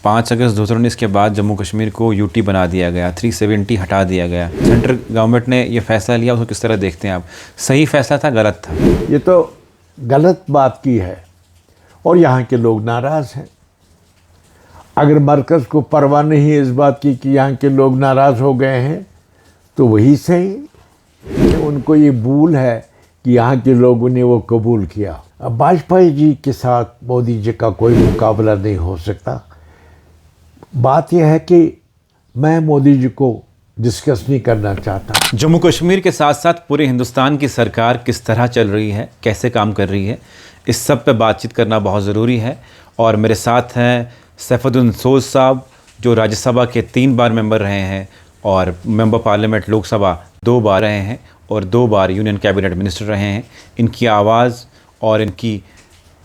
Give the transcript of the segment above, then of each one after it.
5 अगस्त 2019 के बाद जम्मू कश्मीर को यूटी बना दिया गया, 370 हटा दिया गया। सेंट्रल गवर्नमेंट ने ये फैसला लिया, उसको किस तरह देखते हैं आप? सही फैसला था, गलत था? ये तो गलत बात की है और यहाँ के लोग नाराज़ हैं। अगर मरकज़ को परवाह नहीं है इस बात की कि यहाँ के लोग नाराज़ हो गए हैं तो वही सही। उनको ये भूल है कि यहाँ के लोगों ने वो कबूल किया। अब वाजपेयी जी के साथ मोदी जी का कोई मुकाबला नहीं हो सकता। बात यह है कि मैं मोदी जी को डिस्कस नहीं करना चाहता। जम्मू कश्मीर के साथ साथ पूरे हिंदुस्तान की सरकार किस तरह चल रही है, कैसे काम कर रही है, इस सब पे बातचीत करना बहुत ज़रूरी है। और मेरे साथ हैं सैफुद्दीन सोज साहब, जो राज्यसभा के 3 बार मेंबर रहे हैं और मेंबर पार्लियामेंट लोकसभा 2 बार रहे हैं और 2 बार यूनियन कैबिनेट मिनिस्टर रहे हैं। इनकी आवाज़ और इनकी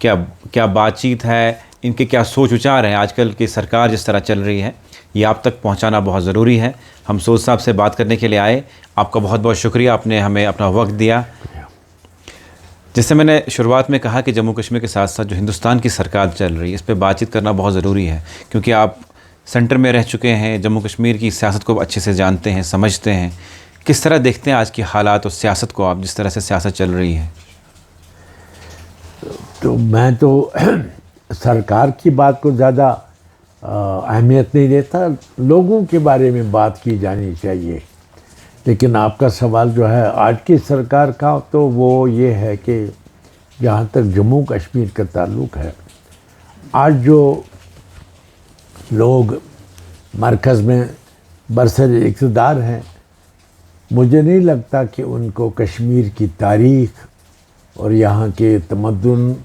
क्या बातचीत है, इनके क्या सोच विचार हैं, आजकल की सरकार जिस तरह चल रही है, ये आप तक पहुंचाना बहुत ज़रूरी है। हम सोज साहब से बात करने के लिए आए। आपका बहुत बहुत शुक्रिया, आपने हमें अपना वक्त दिया। जैसे मैंने शुरुआत में कहा कि जम्मू कश्मीर के साथ साथ जो हिंदुस्तान की सरकार चल रही है, इस पर बातचीत करना बहुत ज़रूरी है, क्योंकि आप सेंटर में रह चुके हैं, जम्मू कश्मीर की सियासत को अच्छे से जानते हैं, समझते हैं। किस तरह देखते हैं आज की हालात और सियासत को, आप जिस तरह से सियासत चल रही है? तो मैं तो सरकार की बात को ज़्यादा अहमियत नहीं देता, लोगों के बारे में बात की जानी चाहिए। लेकिन आपका सवाल जो है आज की सरकार का, तो वो ये है कि जहाँ तक जम्मू कश्मीर का ताल्लुक़ है, आज जो लोग मरकज़ में बरसर इक़्तिदार हैं, मुझे नहीं लगता कि उनको कश्मीर की तारीख़ और यहाँ के तमद्दुन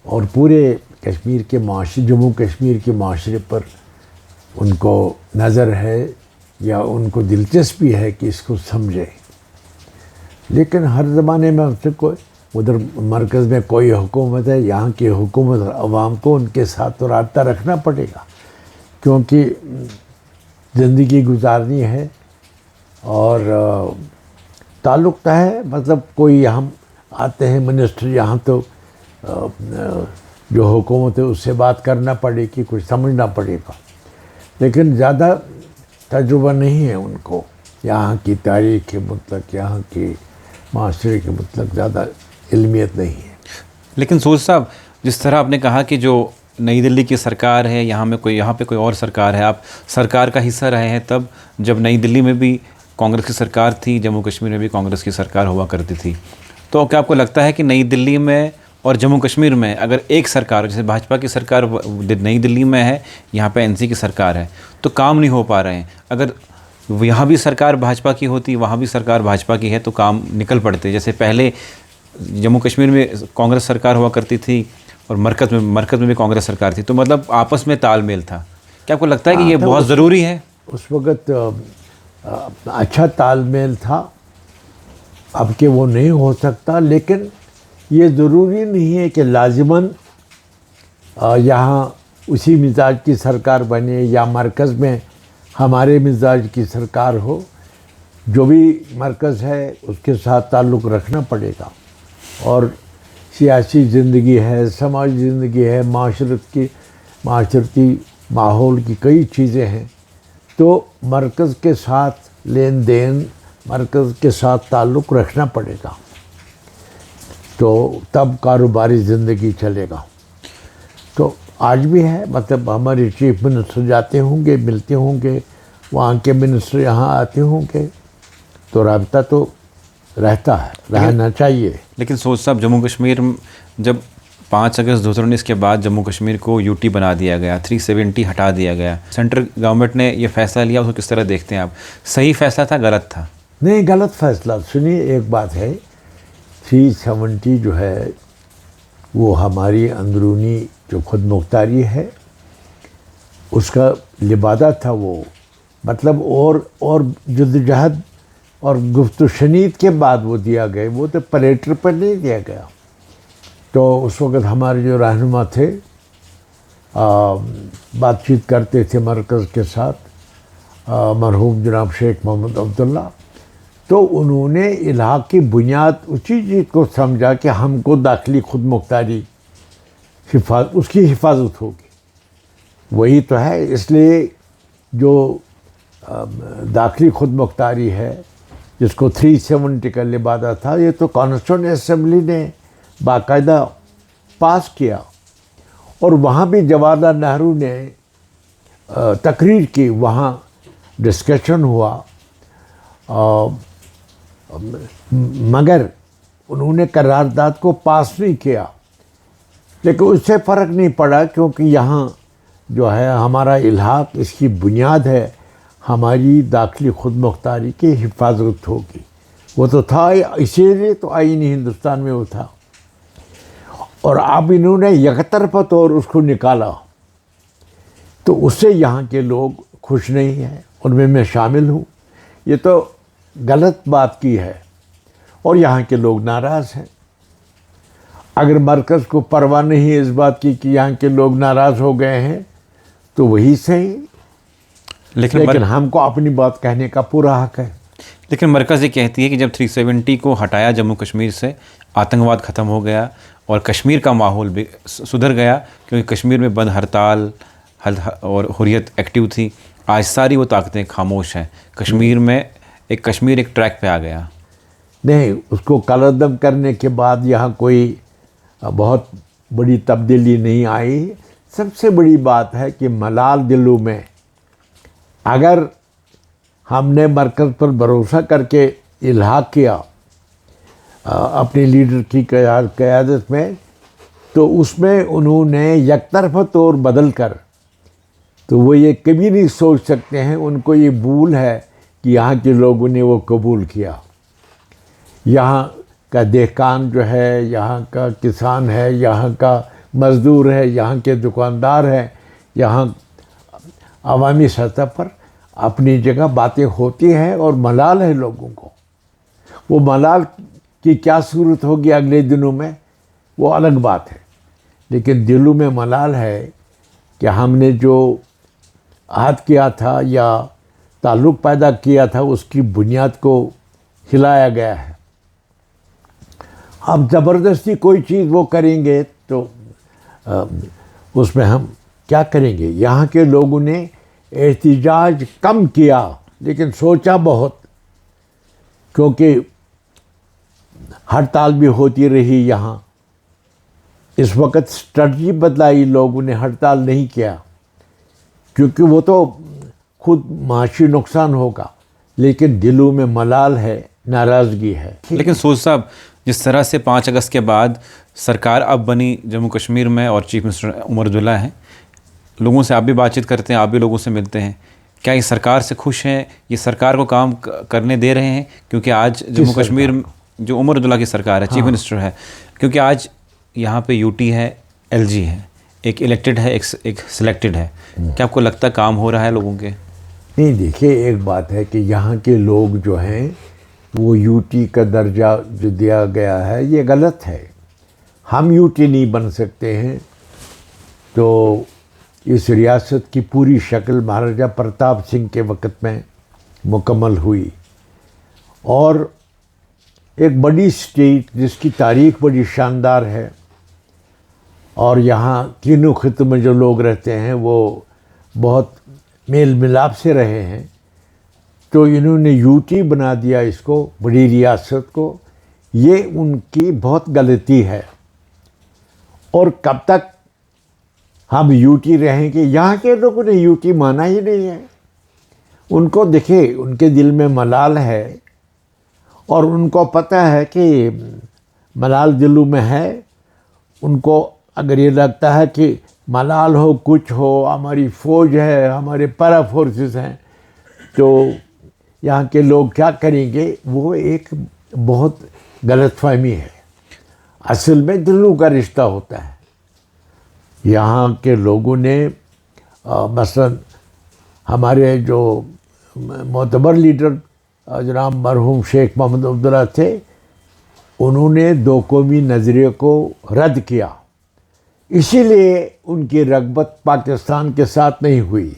और पूरे कश्मीर के माशरे, जम्मू कश्मीर के माशरे पर उनको नज़र है या उनको दिलचस्पी है कि इसको समझे। लेकिन हर ज़माने में हमसे कोई उधर मरकज़ में कोई हुकूमत है, यहाँ की हुकूमत और अवाम को उनके साथ तो राब्ता रखना पड़ेगा, क्योंकि ज़िंदगी गुजारनी है और ताल्लुक़ है। मतलब कोई यहाँ आते हैं मिनिस्टर यहाँ, तो जो हुकूमत है उससे बात करना पड़ेगी, कुछ समझना पड़ेगा। लेकिन ज़्यादा तजुर्बा नहीं है उनको, यहाँ की तारीख़ के मतलब, यहाँ के माशरे के मतलब ज़्यादा इल्मियत नहीं है। लेकिन सोज साहब, जिस तरह आपने कहा कि जो नई दिल्ली की सरकार है, यहाँ पे कोई और सरकार है, आप सरकार का हिस्सा रहे हैं तब जब नई दिल्ली में भी कांग्रेस की सरकार थी, जम्मू कश्मीर में भी कांग्रेस की सरकार हुआ करती थी। तो क्या आपको लगता है कि नई दिल्ली में और जम्मू कश्मीर में अगर एक सरकार, जैसे भाजपा की सरकार नई दिल्ली में है, यहाँ पे एनसी की सरकार है, तो काम नहीं हो पा रहे हैं? अगर यहाँ भी सरकार भाजपा की होती, वहाँ भी सरकार भाजपा की है, तो काम निकल पड़ते। जैसे पहले जम्मू कश्मीर में कांग्रेस सरकार हुआ करती थी और मरकज़ में भी कांग्रेस सरकार थी, तो मतलब आपस में तालमेल था। क्या आपको लगता है कि ये बहुत ज़रूरी है? उस वक़्त अच्छा तालमेल था, अब के वो नहीं हो सकता। लेकिन ये ज़रूरी नहीं है कि लाजिमन यहाँ उसी मिजाज की सरकार बने या मरकज़ में हमारे मिजाज की सरकार हो। जो भी मरकज़ है उसके साथ ताल्लुक़ रखना पड़ेगा। और सियासी ज़िंदगी है, समाजी ज़िंदगी है, माशरती माहौल की कई चीज़ें हैं, तो मरकज़ के साथ लेन देन, मरकज़ के साथ ताल्लुक़ रखना पड़ेगा, तो तब कारोबारी ज़िंदगी चलेगा। तो आज भी है, मतलब हमारे चीफ मिनिस्टर जाते होंगे, मिलते होंगे, वहाँ के मिनिस्टर यहाँ आते होंगे, तो राब्ता तो रहता है, रहना चाहिए। लेकिन सोच साहब, जम्मू कश्मीर जब 5 अगस्त 2019 के बाद जम्मू कश्मीर को यूटी बना दिया गया, 370 हटा दिया गया, सेंट्रल गवर्नमेंट ने ये फैसला लिया, उसको किस तरह देखते हैं आप? सही फैसला था, गलत था? नहीं, गलत फैसला। सुनिए, एक बात है, 370 जो है वो हमारी अंदरूनी जो खुद मुख्तारी है उसका लिबादा था। वो मतलब और जद्दोजहद और गुफ्त शनीद के बाद वो दिया गया, वो तो पलेटर पर नहीं दिया गया। तो उस वक़्त हमारे जो रहनुमा थे बातचीत करते थे मरकज़ के साथ, मरहूम जनाब शेख मोहम्मद अब्दुल्ला, तो उन्होंने इलाक़ की बुनियाद उसी चीज़ को समझा कि हमको दाखिली खुद मुख्तारी उसकी हिफाजत होगी। वही तो है। इसलिए जो दाखिली खुद मुख्तारी है, जिसको 370 का लिबादा था, ये तो कॉन्स्टिट्यूंट असेंबली ने बाकायदा पास किया। और वहाँ भी जवाहरलाल नेहरू ने तकरीर की, वहाँ डिस्कशन हुआ, मगर उन्होंने करारदाद को पास नहीं किया। लेकिन उससे फ़र्क नहीं पड़ा, क्योंकि यहाँ जो है हमारा इल्हाक, इसकी बुनियाद है हमारी दाखिली खुद मुख्तारी की हिफाजत होगी। वो तो था, इसीलिए तो आईनी हिंदुस्तान में वो था। और अब इन्होंने यकतरफा तौर उसको निकाला, तो उससे यहाँ के लोग खुश नहीं हैं, उनमें मैं शामिल हूँ। ये तो गलत बात की है और यहाँ के लोग नाराज़ हैं। अगर मरकज़ को परवाह नहीं है इस बात की कि यहाँ के लोग नाराज़ हो गए हैं, तो वही सही। लेकिन हमको अपनी बात कहने का पूरा हक है। लेकिन मरकज़ ये कहती है कि जब 370 को हटाया जम्मू कश्मीर से, आतंकवाद ख़त्म हो गया और कश्मीर का माहौल भी सुधर गया, क्योंकि कश्मीर में बंद हड़ताल और हुर्रियत एक्टिव थी। आज सारी वो ताकतें खामोश हैं। कश्मीर में कश्मीर एक ट्रैक पे आ गया। नहीं, उसको कलअदम करने के बाद यहाँ कोई बहुत बड़ी तब्दीली नहीं आई। सबसे बड़ी बात है कि मलाल दिलों में, अगर हमने मरकज़ पर भरोसा करके इल्हाक किया अपने लीडर की क़यादत में, तो उसमें उन्होंने यकतरफा तौर बदल कर, तो वो ये कभी नहीं सोच सकते हैं, उनको ये भूल है कि यहाँ के लोगों ने वो कबूल किया। यहाँ का देहकान जो है, यहाँ का किसान है, यहाँ का मज़दूर है, यहाँ के दुकानदार हैं, यहाँ अवामी सतह पर अपनी जगह बातें होती हैं और मलाल है लोगों को। वो मलाल की क्या सूरत होगी अगले दिनों में, वो अलग बात है। लेकिन दिलों में मलाल है कि हमने जो आहद किया था या ताल्लुक़ पैदा किया था, उसकी बुनियाद को हिलाया गया है। अब ज़बरदस्ती कोई चीज़ वो करेंगे तो उसमें हम क्या करेंगे। यहाँ के लोगों ने एहतिजाज कम किया, लेकिन सोचा बहुत, क्योंकि हड़ताल भी होती रही यहाँ। इस वक्त स्ट्रेटजी बदलाई, लोगों ने हड़ताल नहीं किया, क्योंकि वो तो खुद माशी नुकसान होगा, लेकिन दिलों में मलाल है, नाराज़गी है। लेकिन सोच साहब, जिस तरह से 5 अगस्त के बाद सरकार अब बनी जम्मू कश्मीर में और चीफ मिनिस्टर उमर अब्दुल्ला हैं, लोगों से आप भी बातचीत करते हैं, आप भी लोगों से मिलते हैं, क्या ये सरकार से खुश हैं? ये सरकार को काम करने दे रहे हैं? क्योंकि आज जम्मू कश्मीर जो उमर अब्दुल्ला की सरकार है, चीफ मिनिस्टर है, क्योंकि आज यहाँ पे यूटी है, एलजी है, एक इलेक्टेड है, एक सिलेक्टेड है। क्या आपको लगता है काम हो रहा है लोगों के? नहीं, देखिए, एक बात है कि यहाँ के लोग जो हैं वो यूटी का दर्जा जो दिया गया है, ये गलत है। हम यूटी नहीं बन सकते हैं। तो इस रियासत की पूरी शक्ल महाराजा प्रताप सिंह के वक़्त में मुकम्मल हुई, और एक बड़ी स्टेट जिसकी तारीख़ बड़ी शानदार है, और यहाँ तीनों खित्तों में जो लोग रहते हैं वो बहुत मेल मिलाप से रहे हैं। तो इन्होंने यूटी बना दिया इसको, बड़ी रियासत को। ये उनकी बहुत गलती है। और कब तक हम यूटी रहेंगे? यहाँ के लोगों ने यूटी माना ही नहीं है। उनको देखिए, उनके दिल में मलाल है, और उनको पता है कि मलाल दिलों में है। उनको अगर ये लगता है कि मलाल हो, कुछ हो, हमारी फ़ौज है, हमारे पैरा फोर्सेस हैं, तो यहाँ के लोग क्या करेंगे, वो एक बहुत गलतफहमी है। असल में दिलों का रिश्ता होता है। यहाँ के लोगों ने मसलन हमारे जो मोतबर लीडर जनाब मरहूम शेख मोहम्मद अब्दुल्ला थे, उन्होंने दो कौमी नज़रिए को रद्द किया। इसीलिए उनकी रग़बत पाकिस्तान के साथ नहीं हुई।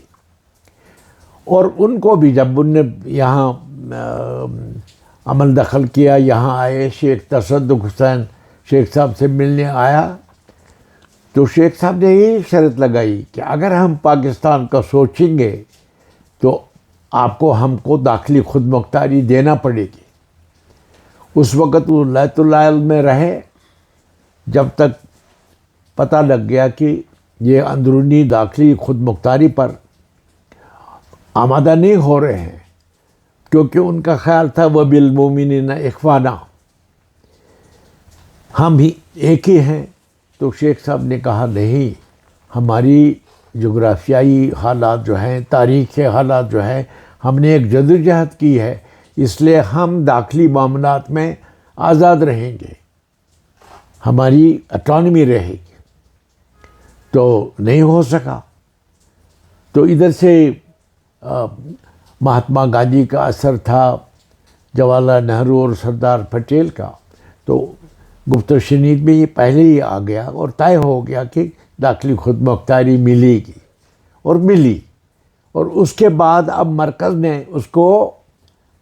और उनको भी जब उनने यहाँ अमल दखल किया, यहाँ आए, शेख तसद्दुक़ हुसैन शेख साहब से मिलने आया, तो शेख साहब ने यही शर्त लगाई कि अगर हम पाकिस्तान का सोचेंगे तो आपको हमको दाखिली खुद मुख्तारी देना पड़ेगी। उस वक़्त वो लैतुल्लाह में रहे जब तक पता लग गया कि ये अंदरूनी दाखिली खुद मुख्तारी पर आमादा नहीं हो रहे हैं, क्योंकि उनका ख्याल था वह बिलमोमिनीना इख्वाना, हम भी एक ही हैं। तो शेख साहब ने कहा नहीं, हमारी जोग्राफियाई हालात जो हैं, तारीख़ हालात जो हैं, हमने एक जदोजहद की है, इसलिए हम दाखिली मामलात में आज़ाद रहेंगे, हमारी ऑटोनॉमी रहेगी। तो नहीं हो सका। तो इधर से महात्मा गांधी का असर था, जवाहरलाल नेहरू और सरदार पटेल का। तो गुफ्त शनीद में ये पहले ही आ गया और तय हो गया कि दाखिली खुद मुख्तारी मिलेगी, और मिली। और उसके बाद अब मरकज़ ने उसको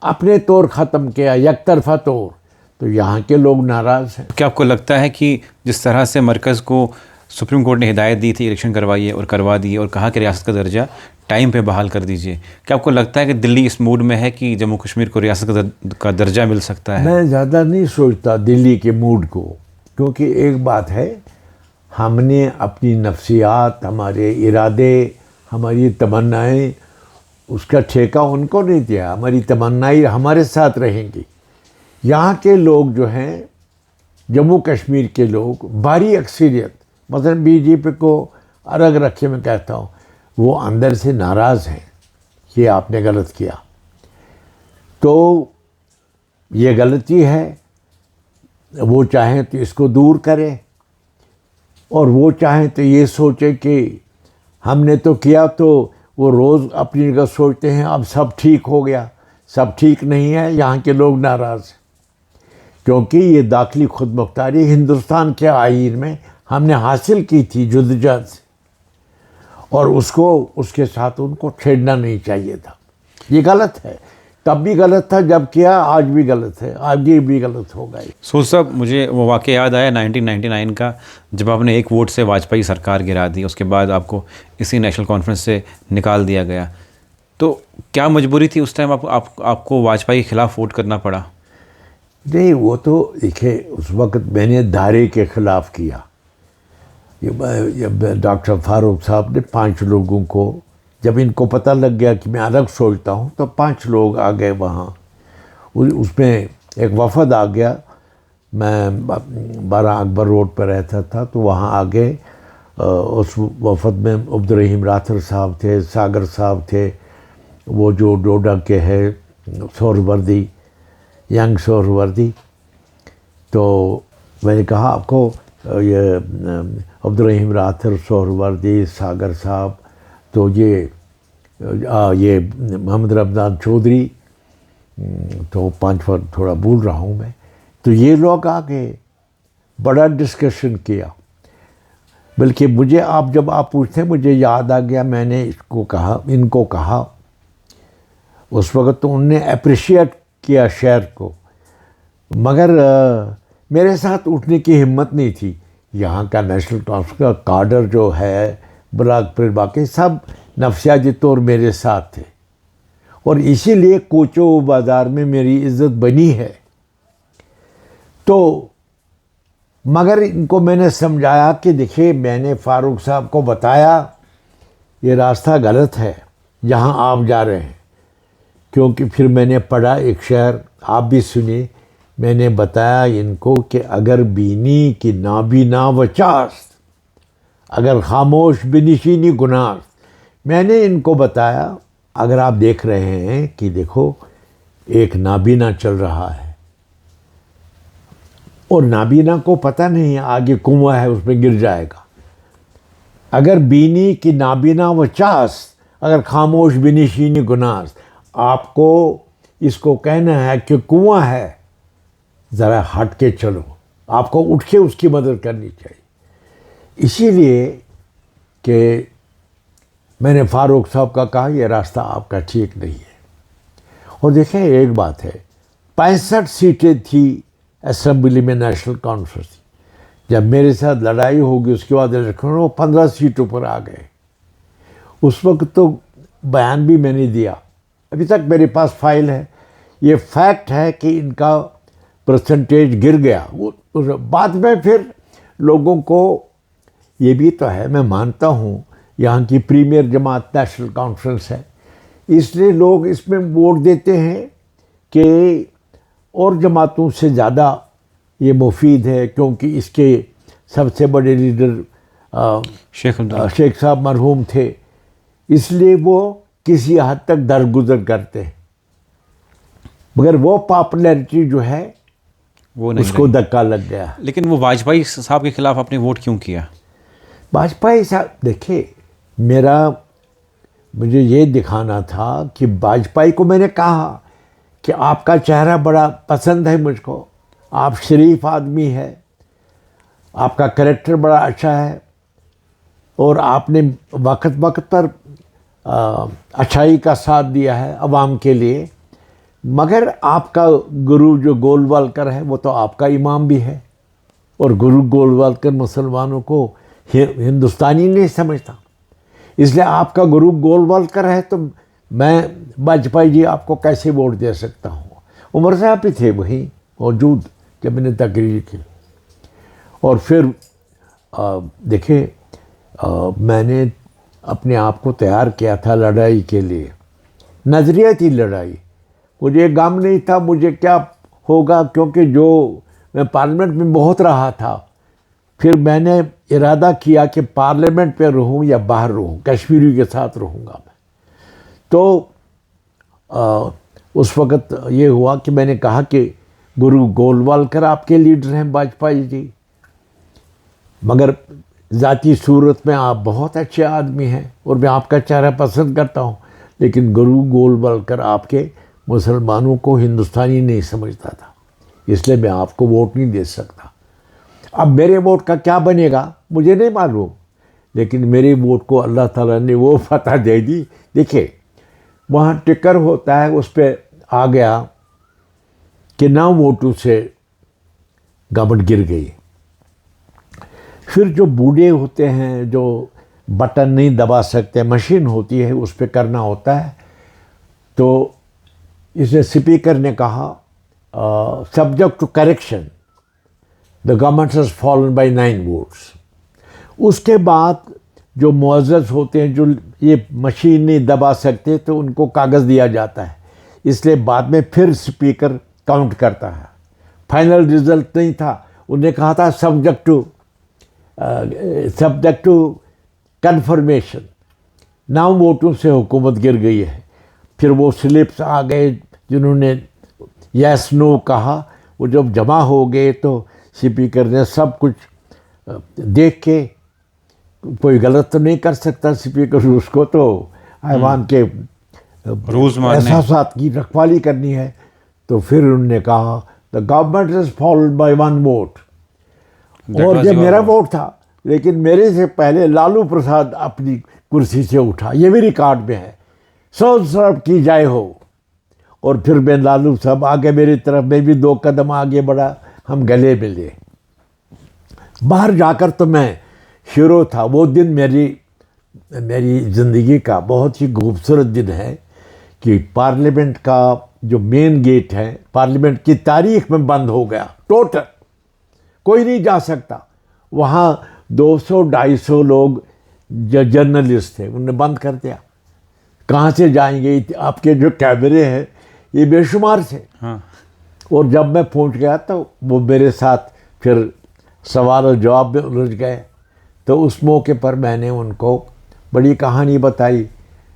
अपने तौर ख़त्म किया, एक तरफ़ा तौर। तो यहाँ के लोग नाराज़ हैं। क्या आपको लगता है कि जिस तरह से मरकज़ को सुप्रीम कोर्ट ने हिदायत दी थी इलेक्शन करवाइए और करवा दिए और कहा कि रियासत का दर्जा टाइम पे बहाल कर दीजिए, क्या आपको लगता है कि दिल्ली इस मूड में है कि जम्मू कश्मीर को रियासत का दर्जा मिल सकता है? मैं ज़्यादा नहीं सोचता दिल्ली के मूड को, क्योंकि एक बात है, हमने अपनी नफ्सियात, हमारे इरादे, हमारी तमन्नाएं, उसका ठेका उनको नहीं दिया। हमारी तमन्नाएं हमारे साथ रहेंगी। यहाँ के लोग जो हैं, जम्मू कश्मीर के लोग, भारी अक्सरियत, मतलब बीजेपी को अलग रखे मैं कहता हूँ, वो अंदर से नाराज़ हैं कि आपने गलत किया। तो ये गलती है, वो चाहें तो इसको दूर करें, और वो चाहें तो ये सोचे कि हमने तो किया, तो वो रोज़ अपनी जगह सोचते हैं अब सब ठीक हो गया। सब ठीक नहीं है, यहाँ के लोग नाराज़ हैं, क्योंकि ये दाखिली खुद मुख्तारी हिंदुस्तान के आईन में हमने हासिल की थी जद्दोजहद से, और उसको उसके साथ उनको छेड़ना नहीं चाहिए था। ये गलत है, तब भी गलत था जब किया, आज भी गलत है, आगे भी गलत होगा। सोच साहब, मुझे वो वाक़या याद आया 1999 का, जब आपने एक वोट से वाजपेयी सरकार गिरा दी, उसके बाद आपको इसी नेशनल कॉन्फ्रेंस से निकाल दिया गया। तो क्या मजबूरी थी उस टाइम आपको वाजपेयी के ख़िलाफ़ वोट करना पड़ा? नहीं, वो तो देखिए, उस वक़्त मैंने धारे के ख़िलाफ़ किया। ये डॉक्टर फारूक साहब ने 5 लोगों को, जब इनको पता लग गया कि मैं अलग सोचता हूँ, तो 5 लोग आ गए वहाँ। उसमें एक वफद आ गया। मैं 12 अकबर रोड पर रहता था, तो वहाँ आ गए। उस वफद में अब्दुर्रहीम राथर साहब थे, सागर साहब थे, वो जो डोडा के हैं सोहरवर्दी, यंग सोहरवर्दी। तो मैंने कहा आपको ये अब्दुर्रहीम राथर, सोहरवर्दी, सागर साहब, तो ये मोहम्मद रमज़ान चौधरी, तो 5 बार थोड़ा भूल रहा हूँ मैं। तो ये लोग आ गए, बड़ा डिस्कशन किया। बल्कि मुझे जब आप पूछते हैं, मुझे याद आ गया, मैंने इनको कहा उस वक़्त, तो उनने अप्रिशिएट किया शेर को, मगर मेरे साथ उठने की हिम्मत नहीं थी। यहाँ का नेशनल कॉन्फ्रेंस का काडर जो है, ब्लाक पर बाकी सब नफ्सियाती तौर मेरे साथ थे, और इसीलिए कोचो बाज़ार में मेरी इज़्ज़त बनी है। तो मगर इनको मैंने समझाया कि देखिए, मैंने फ़ारूक साहब को बताया ये रास्ता गलत है जहाँ आप जा रहे हैं, क्योंकि फिर मैंने पढ़ा एक शेर, आप भी सुनिए। मैंने बताया इनको कि अगर बीनी की नाबीना वचास्त, अगर खामोश बिनिशीनी गुनाह। मैंने इनको बताया, अगर आप देख रहे हैं कि देखो एक नाबीना चल रहा है, और नाबीना को पता नहीं है आगे कुआं है, उसमें गिर जाएगा। अगर बीनी की नाबीना वचास्त, अगर खामोश बिनिशीनी गुनाह, आपको इसको कहना है कि कुआं है, ज़रा हट के चलो, आपको उठ के उसकी मदद करनी चाहिए। इसीलिए कि मैंने फ़ारूक साहब का कहा ये रास्ता आपका ठीक नहीं है। और देखें, एक बात है, 65 सीटें थी असेंबली में नेशनल कॉन्फ्रेंस, जब मेरे साथ लड़ाई होगी उसके बाद इलेक्शन वो 15 सीटों पर आ गए। उस वक्त तो बयान भी मैंने दिया, अभी तक मेरे पास फाइल है। ये फैक्ट है कि इनका परसेंटेज गिर गया। बाद में फिर लोगों को ये भी तो है, मैं मानता हूँ यहाँ की प्रीमियर जमात नेशनल कॉन्फ्रेंस है, इसलिए लोग इसमें वोट देते हैं कि और जमातों से ज़्यादा ये मुफीद है, क्योंकि इसके सबसे बड़े लीडर शेख साहब मरहूम थे, इसलिए वो किसी हद तक दरगुजर करते हैं। मगर वो पॉपुलैरिटी जो है वो नहीं उसको धक्का लग गया। लेकिन वो वाजपेयी साहब के खिलाफ आपने वोट क्यों किया? वाजपेयी साहब, देखिए मुझे ये दिखाना था कि वाजपेयी को मैंने कहा कि आपका चेहरा बड़ा पसंद है मुझको, आप शरीफ आदमी है, आपका कैरेक्टर बड़ा अच्छा है और आपने वक्त वक्त पर अच्छाई का साथ दिया है अवाम के लिए। मगर आपका गुरु जो गोलवालकर है वो तो आपका इमाम भी है, और गुरु गोलवालकर मुसलमानों को हिंदुस्तानी नहीं समझता, इसलिए आपका गुरु गोलवालकर है तो मैं वाजपेयी जी आपको कैसे वोट दे सकता हूँ। उमर साहब भी थे वहीं मौजूद जब मैंने तकरीर की। और फिर देखिए मैंने अपने आप को तैयार किया था लड़ाई के लिए, नजरिया थी लड़ाई, मुझे गम नहीं था मुझे क्या होगा, क्योंकि जो मैं पार्लियामेंट में बहुत रहा था। फिर मैंने इरादा किया कि पार्लियामेंट पे रहूं या बाहर रहूं, कश्मीरी के साथ रहूंगा मैं। तो उस वक़्त ये हुआ कि मैंने कहा कि गुरु गोलवालकर आपके लीडर हैं वाजपेयी जी, मगर ज़ाती सूरत में आप बहुत अच्छे आदमी हैं और मैं आपका चेहरा पसंद करता हूँ, लेकिन गुरु गोलवालकर आपके मुसलमानों को हिंदुस्तानी नहीं समझता था, इसलिए मैं आपको वोट नहीं दे सकता। अब मेरे वोट का क्या बनेगा मुझे नहीं मालूम, लेकिन मेरे वोट को अल्लाह ताला ने वो फतह दे दी। देखिए वहाँ टिकर होता है, उस पर आ गया कि 9 वोटों से गवर्नमेंट गिर गई। फिर जो बूढ़े होते हैं जो बटन नहीं दबा सकते, मशीन होती है उस पर करना होता है, तो इसे स्पीकर ने कहा subject to correction the government has fallen by 9 votes. उसके बाद जो मुअज़्ज़ज़ होते हैं जो ये मशीन नहीं दबा सकते तो उनको कागज़ दिया जाता है, इसलिए बाद में फिर स्पीकर काउंट करता है। फाइनल रिजल्ट नहीं था, उन्होंने कहा था सब्जेक्ट टू कन्फर्मेशन। 9 वोटों से हुकूमत गिर गई है। फिर वो स्लिप्स आ गए जिन्होंने यस नो कहा, वो जब जमा हो गए तो स्पीकर ने सब कुछ देख के, कोई गलत तो नहीं कर सकता स्पीकर, उसको तो ऐवान के एहसासात की रखवाली करनी है। तो फिर उन्होंने कहा the government is followed by 1 vote, और ये मेरा वोट था, लेकिन मेरे से पहले लालू प्रसाद अपनी कुर्सी से उठा, ये भी रिकॉर्ड में है, सोच सर्व की जाए हो। और फिर मैं लालू साहब आगे मेरी तरफ, मैं भी 2 कदम आगे बढ़ा, हम गले मिले। बाहर जाकर तो मैं हीरो था। वो दिन मेरी ज़िंदगी का बहुत ही खूबसूरत दिन है कि पार्लियामेंट का जो मेन गेट है पार्लियामेंट की तारीख में बंद हो गया, टोटल कोई नहीं जा सकता। वहाँ 200-250 लोग जो जर्नलिस्ट थे उन्होंने बंद कर दिया, कहाँ से जाएंगे, आपके जो कैमरे हैं ये बेशुमार थे। हाँ। और जब मैं पहुँच गया तो वो मेरे साथ फिर सवाल और जवाब में उलझ गए। तो उस मौके पर मैंने उनको बड़ी कहानी बताई।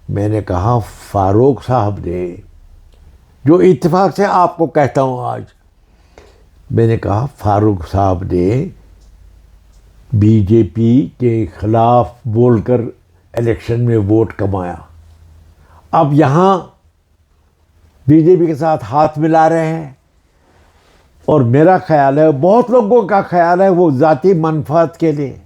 मैंने कहा फारूक साहब ने, जो इत्तेफाक से आपको कहता हूँ आज, मैंने कहा फारूक साहब ने बीजेपी के खिलाफ बोलकर इलेक्शन में वोट कमाया। अब यहाँ बीजेपी के साथ हाथ मिला रहे हैं, और मेरा ख्याल है, बहुत लोगों का ख्याल है, वो ज़ाती मनफात के लिए,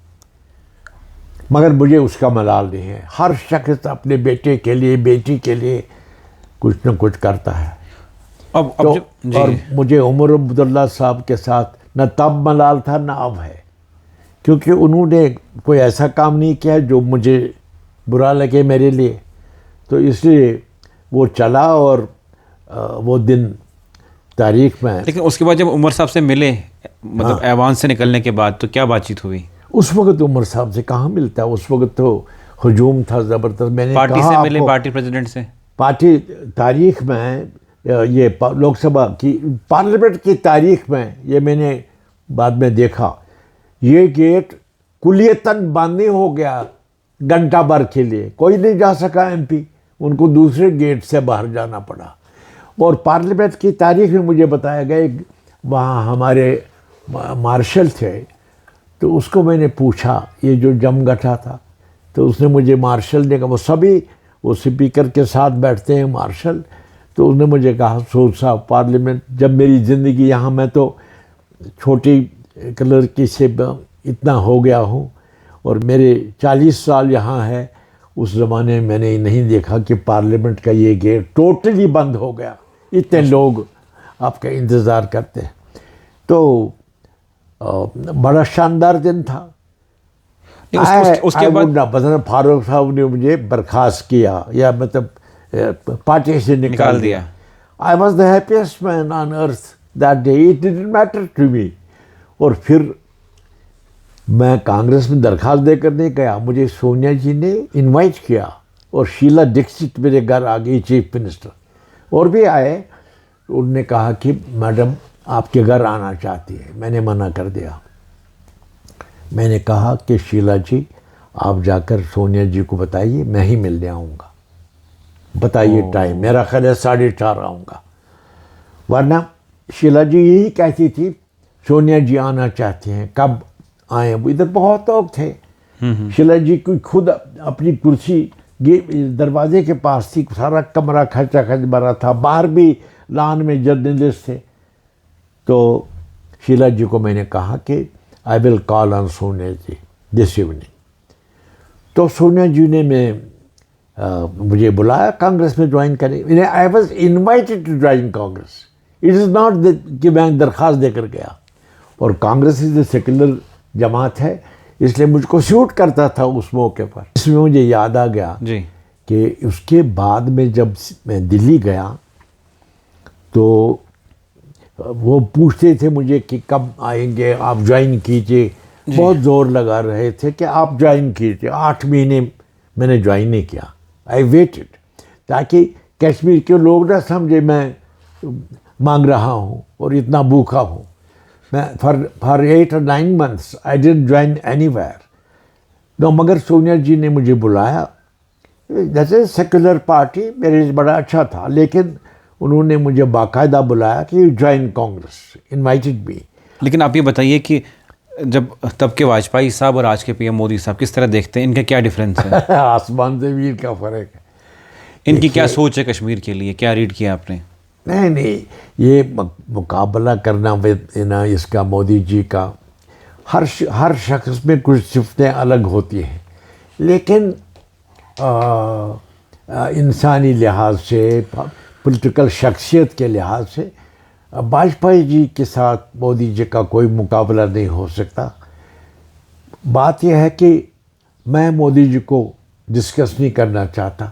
मगर मुझे उसका मलाल नहीं है। हर शख्स अपने बेटे के लिए, बेटी के लिए कुछ न कुछ करता है। और मुझे उमर अब्दुल्ला साहब के साथ न तब मलाल था न अब है। क्योंकि उन्होंने कोई ऐसा काम नहीं किया जो मुझे बुरा लगे मेरे लिए। तो इसलिए वो चला और वो दिन तारीख में। लेकिन उसके बाद जब उमर साहब से मिले, मतलब ऐवान से निकलने के बाद, तो क्या बातचीत हुई? उस वक्त उमर साहब से कहाँ मिलता, उस वक्त तो हजूम था ज़बरदस्त। मैंने पार्टी कहा से मिले, पार्टी प्रेसिडेंट से? पार्टी तारीख में, ये लोकसभा की पार्लियामेंट की तारीख में, ये मैंने बाद में देखा, ये गेट कुलियतन बंद हो गया घंटा भर के लिए, कोई नहीं जा सका एमपी, उनको दूसरे गेट से बाहर जाना पड़ा। और पार्लियामेंट की तारीख में मुझे बताया गया, वहाँ हमारे मार्शल थे, तो उसको मैंने पूछा ये जो जमगठा था, तो उसने मुझे, मार्शल ने कहा, वो सभी वो स्पीकर के साथ बैठते हैं मार्शल, तो उसने मुझे कहा सोच साहब पार्लियामेंट, जब मेरी ज़िंदगी यहाँ, मैं तो छोटी कलर की से इतना हो गया हूँ और मेरे 40 साल यहाँ है, उस ज़माने में मैंने नहीं देखा कि पार्लियामेंट का ये गेट टोटली बंद हो गया, इतने लोग आपका इंतज़ार करते हैं। तो बड़ा शानदार दिन था। उसके बाद फारूक साहब ने मुझे बर्खास्त किया, या मतलब पार्टी से निकाल दिया। I was the happiest man on earth that day, it didn't matter to me. और फिर मैं कांग्रेस में दरखास्त देकर नहीं गया, मुझे सोनिया जी ने इनवाइट किया, और शीला दीक्षित मेरे घर आ गई, चीफ मिनिस्टर, और भी आए। उन्होंने कहा कि मैडम आपके घर आना चाहती है, मैंने मना कर दिया। मैंने कहा कि शीला जी आप जाकर सोनिया जी को बताइए मैं ही मिलने आऊँगा, बताइए टाइम, मेरा ख्याल है 4:30 आऊँगा। वरना शीला जी यही कहती थी सोनिया जी आना चाहती हैं, कब आए। इधर बहुत लोग थे। शीला जी को खुद अपनी कुर्सी दरवाजे के पास थी, सारा कमरा खर्चा खर्च भरा था, बाहर भी लान में जर्नलिस्ट थे। तो शीला जी को मैंने कहा कि I will call on Sonia ji this evening. तो सोनिया जी ने मुझे बुलाया कांग्रेस में ज्वाइन करें। I was invited to join Congress, it is not कि मैं दरख्वास्त देकर गया। और कांग्रेस इज सेकुलर जमात है, इसलिए मुझको सूट करता था उस मौके पर। इसमें मुझे याद आ गया जी कि उसके बाद में जब मैं दिल्ली गया तो वो पूछते थे मुझे कि कब आएंगे आप, ज्वाइन कीजिए, बहुत ज़ोर लगा रहे थे कि आप ज्वाइन कीजिए। 8 महीने मैंने ज्वाइन नहीं किया, आई वेटेड, ताकि कश्मीर के लोग ना समझे मैं मांग रहा हूँ और इतना भूखा हूँ। मैं for 8 or 9 months I didn't join anywhere. तो मगर सोनिया जी ने मुझे बुलाया, जैसे सेकुलर पार्टी मेरे लिए बड़ा अच्छा था, लेकिन उन्होंने मुझे बाकायदा बुलाया कि ज्वाइन कांग्रेस, इनवाइटेड मी। लेकिन आप ये बताइए कि जब तब के वाजपेयी साहब और आज के पीएम मोदी साहब किस तरह देखते हैं, इनका क्या डिफरेंस है? आसमान ज़मीन का फ़र्क है। इनकी क्या सोच है कश्मीर के लिए, क्या रीड किया आपने? नहीं, ये मुकाबला करना ना इसका मोदी जी का, हर शख्स में कुछ सिफतें अलग होती हैं, लेकिन इंसानी लिहाज से, पॉलिटिकल शख्सियत के लिहाज से वाजपेयी जी के साथ मोदी जी का कोई मुकाबला नहीं हो सकता। बात यह है कि मैं मोदी जी को डिस्कस नहीं करना चाहता,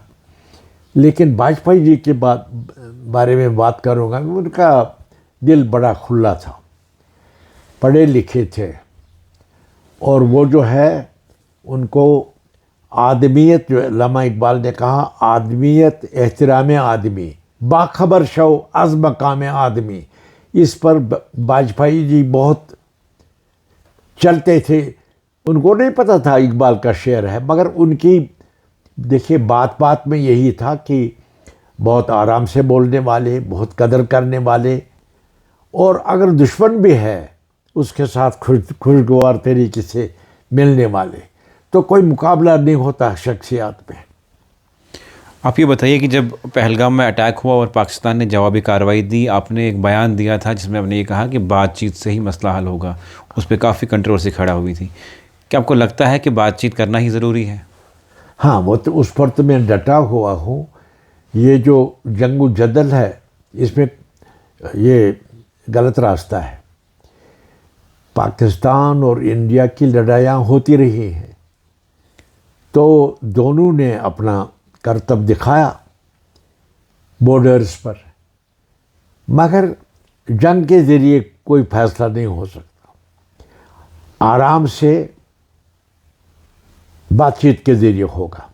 लेकिन वाजपेयी जी के बारे में बात करूँगा। उनका दिल बड़ा खुला था, पढ़े लिखे थे, और वो जो है उनको आदमियत, जो अल्लामा इकबाल ने कहा, आदमियत एहतराम आदमी, बाखबर शो अज़ मकाम आदमी, इस पर वाजपेयी जी बहुत चलते थे। उनको नहीं पता था इकबाल का शेर है, मगर उनकी देखिए बात बात में यही था कि बहुत आराम से बोलने वाले, बहुत कदर करने वाले, और अगर दुश्मन भी है उसके साथ खुशगवार तरीके से मिलने वाले। तो कोई मुकाबला नहीं होता शख्सियत में। आप ये बताइए कि जब पहलगाम में अटैक हुआ और पाकिस्तान ने जवाबी कार्रवाई दी, आपने एक बयान दिया था जिसमें आपने ये कहा कि बातचीत से ही मसला हल होगा। उस पर काफ़ी कंट्रोवर्सी खड़ा हुई थी। क्या आपको लगता है कि बातचीत करना ही ज़रूरी है? हाँ, वो तो उस पर तो मैं डटा हुआ हूँ। ये जो जंग जदल है, इसमें ये गलत रास्ता है। पाकिस्तान और इंडिया की लड़ाइयाँ होती रही हैं, तो दोनों ने अपना करतब दिखाया बॉर्डर्स पर, मगर जंग के ज़रिए कोई फैसला नहीं हो सकता। आराम से बातचीत के ज़रिए होगा।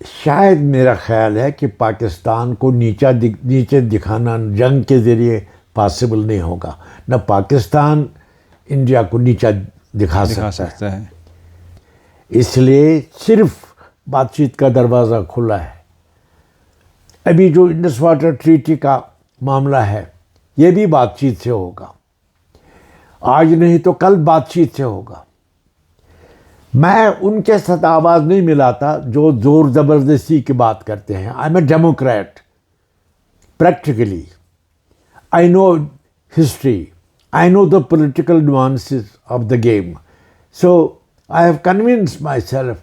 शायद मेरा ख्याल है कि पाकिस्तान को नीचे दिखाना जंग के ज़रिए पॉसिबल नहीं होगा। न पाकिस्तान इंडिया को नीचा दिखा सकता है। इसलिए सिर्फ बातचीत का दरवाज़ा खुला है। अभी जो इंडस वाटर ट्रीटी का मामला है, ये भी बातचीत से होगा। आज नहीं तो कल बातचीत से होगा। मैं उनके साथ आवाज़ नहीं मिलाता जो ज़ोर ज़बरदस्ती की बात करते हैं। I am a democrat practically. I know history, I know the political nuances of the game, so I have convinced myself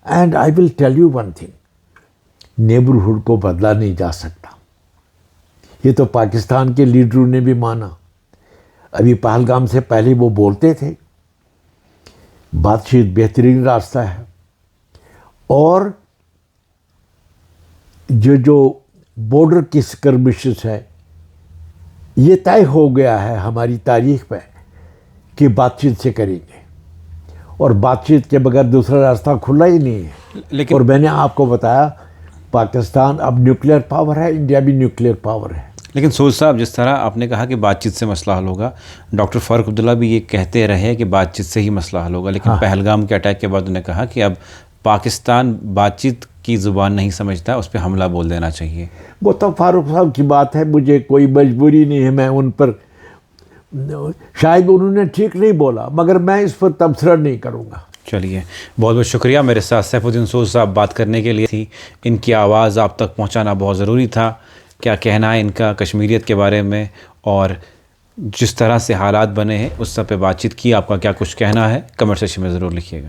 and I will tell you one thing, neighbourhood को बदला नहीं जा सकता। ये तो पाकिस्तान के लीडरों ने भी माना। अभी पहलगाम से पहले वो बोलते थे बातचीत बेहतरीन रास्ता है, और जो बॉर्डर की स्कर्मिशेस है, ये तय हो गया है हमारी तारीख में कि बातचीत से करेंगे, और बातचीत के बगैर दूसरा रास्ता खुला ही नहीं है। लेकिन और मैंने आपको बताया पाकिस्तान अब न्यूक्लियर पावर है, इंडिया भी न्यूक्लियर पावर है। लेकिन सोज साहब, जिस तरह आपने कहा कि बातचीत से मसला हल होगा, डॉक्टर फ़ारूक अब्दुल्ला भी ये कहते रहे कि बातचीत से ही मसला हल होगा, लेकिन पहलगाम के अटैक के बाद उन्होंने कहा कि अब पाकिस्तान बातचीत की ज़ुबान नहीं समझता, उस पर हमला बोल देना चाहिए। वो तो फारूक साहब की बात है, मुझे कोई मजबूरी नहीं है मैं उन पर, शायद उन्होंने ठीक नहीं बोला, मगर मैं इस पर तबसरा नहीं करूँगा। चलिए, बहुत बहुत शुक्रिया मेरे साथ सैफुद्दीन सोज साहब बात करने के लिए थी। इनकी आवाज़ आप तक पहुंचाना बहुत ज़रूरी था। क्या कहना है इनका कश्मीरियत के बारे में, और जिस तरह से हालात बने हैं उस सब पे बातचीत की। आपका क्या कुछ कहना है कमेंट सेक्शन में ज़रूर लिखिएगा।